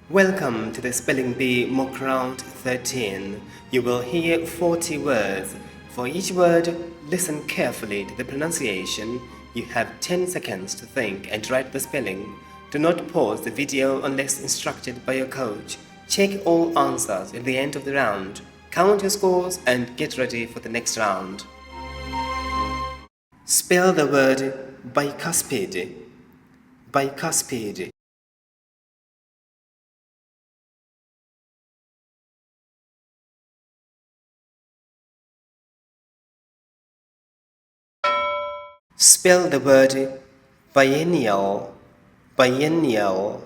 Welcome to the Spelling Bee Mock Round 13. You will hear 40 words. For each word, listen carefully to the pronunciation. You have 10 seconds to think and write the spelling. Do not pause the video unless instructed by your coach. Check all answers at the end of the round. Count your scores and get ready for the next round. Spell the word bicuspid. Bicuspid. Spell the word biennial. Biennial.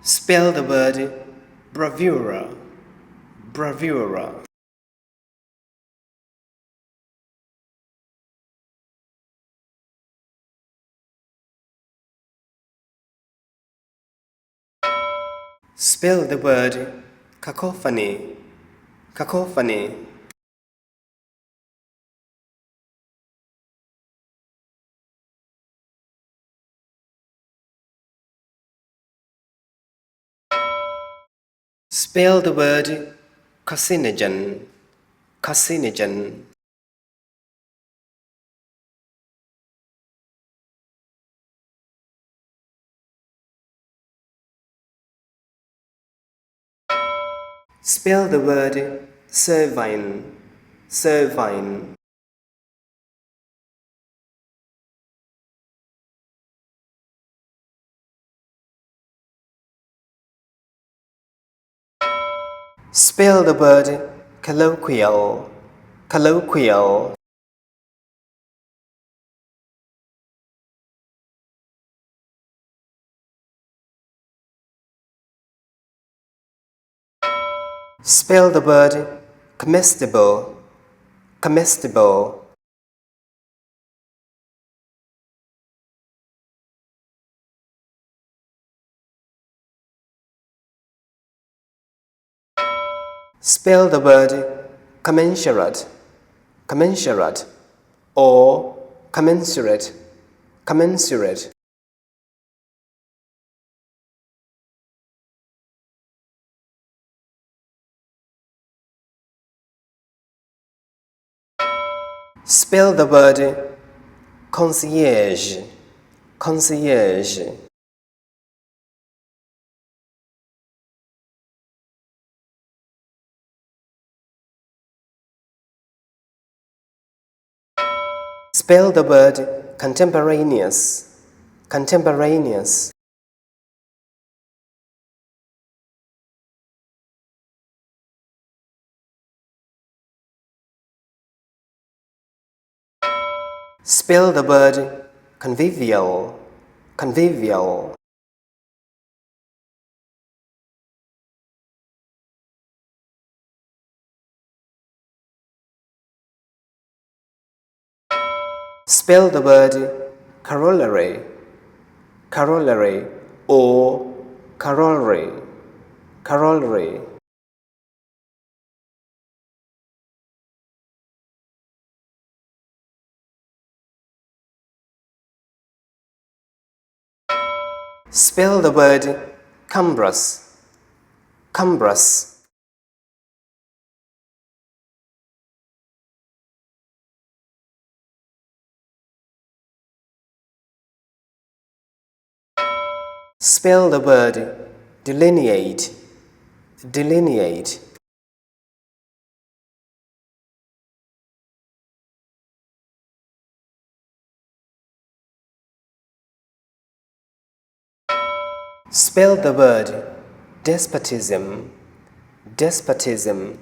Spell the word bravura. Bravura. Spell the word cacophony. Cacophony. Spell the word carcinogen. Carcinogen. Spell the word cervine. Cervine. Spell the word colloquial. Colloquial. Spell the word comestible. Comestible. Spell the word commensurate. Commensurate. Or commensurate. Commensurate. Spell the word concierge. Concierge. Spell the word contemporaneous. Contemporaneous. Spell the word convivial. Convivial. Spell the word corollary. Corollary. Or corollary. Corollary. Spell the word cumbrous. Cumbrous. Spell the word delineate. Delineate. Spell the word despotism. Despotism.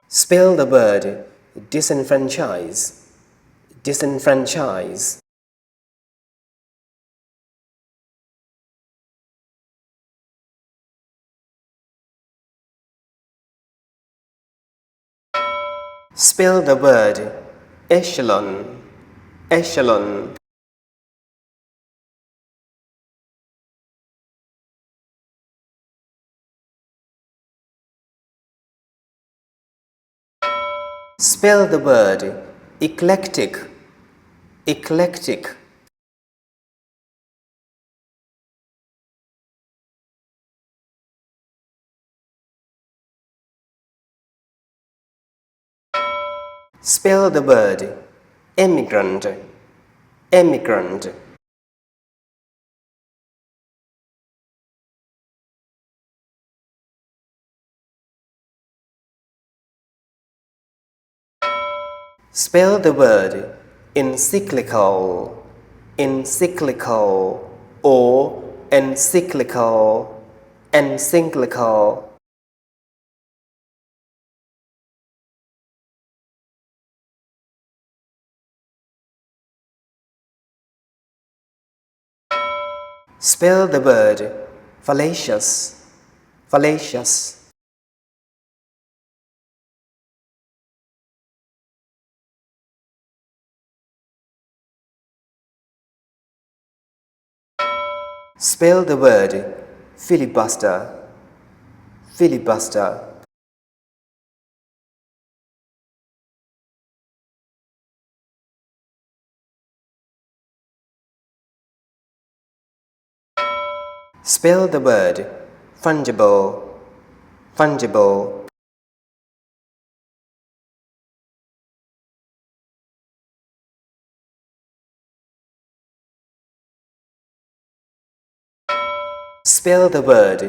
Spell the word disenfranchise. Disenfranchise. Spell the word echelon. Echelon. Spell the word eclectic. Eclectic. Spell the word emigrant. Emigrant. Spell the word encyclical. Encyclical or encyclical. Encyclical. Spell the word fallacious. Fallacious. Spell the word filibuster. Filibuster. Spell the word fungible. Fungible. Spell the word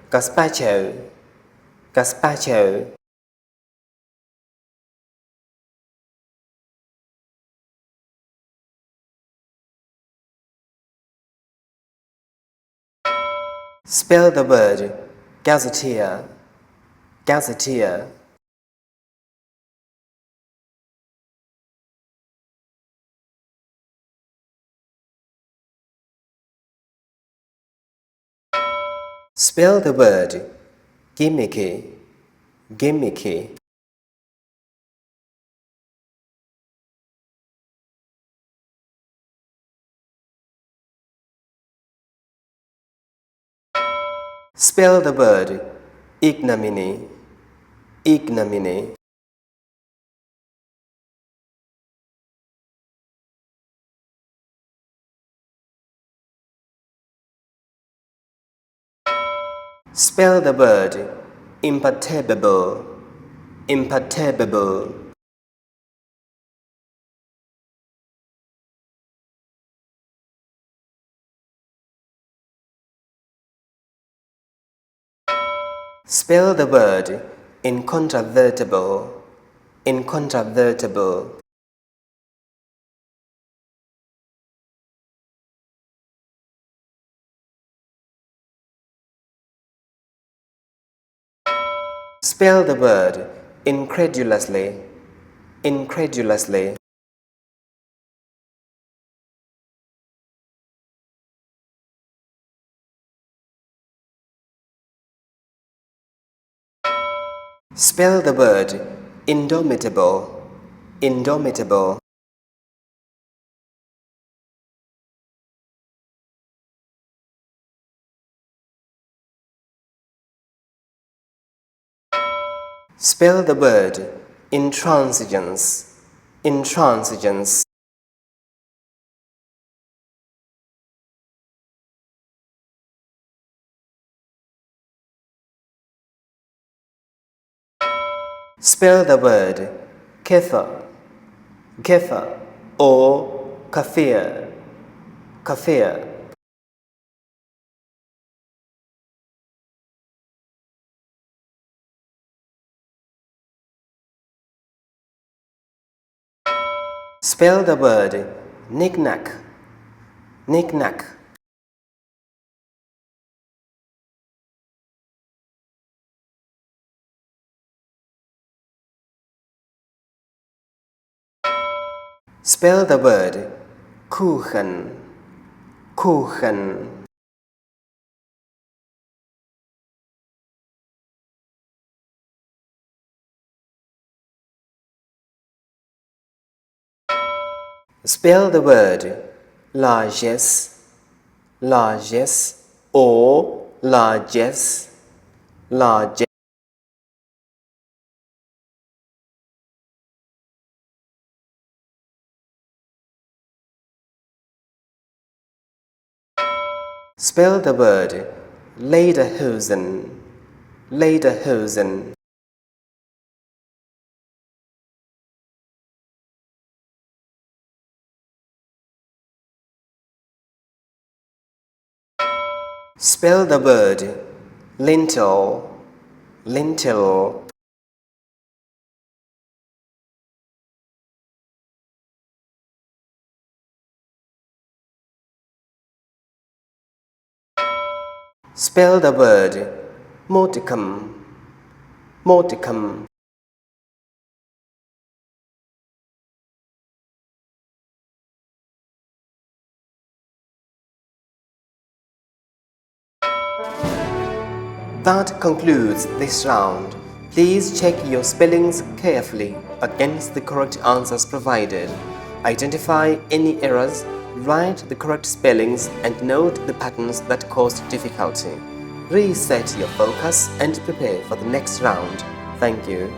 gazpacho. Gazpacho. Spell the word gazetteer. Gazetteer. Spell the word gimmicky. Gimmicky. Spell the word ignominy. Ignominy. Spell the word imperturbable. Imperturbable. Spell the word incontrovertible. Incontrovertible. Spell the word incredulously. Incredulously. Spell the word indomitable. Indomitable. Spell the word intransigence. Intransigence. Spell the word kefir. Kefir or kafir. Kafir. Spell the word knick-knack. Knick-knack. Spell the word Kuchen. Kuchen. Spell the word largesse. Largesse or largesse. Largesse. Spell the word Lederhosen. Lederhosen. Spell the word lintel. Lintel. Spell the word modicum. Modicum. That concludes this round. Please check your spellings carefully against the correct answers provided. Identify any errors, write the correct spellings, and note the patterns that caused difficulty. Reset your focus and prepare for the next round. Thank you.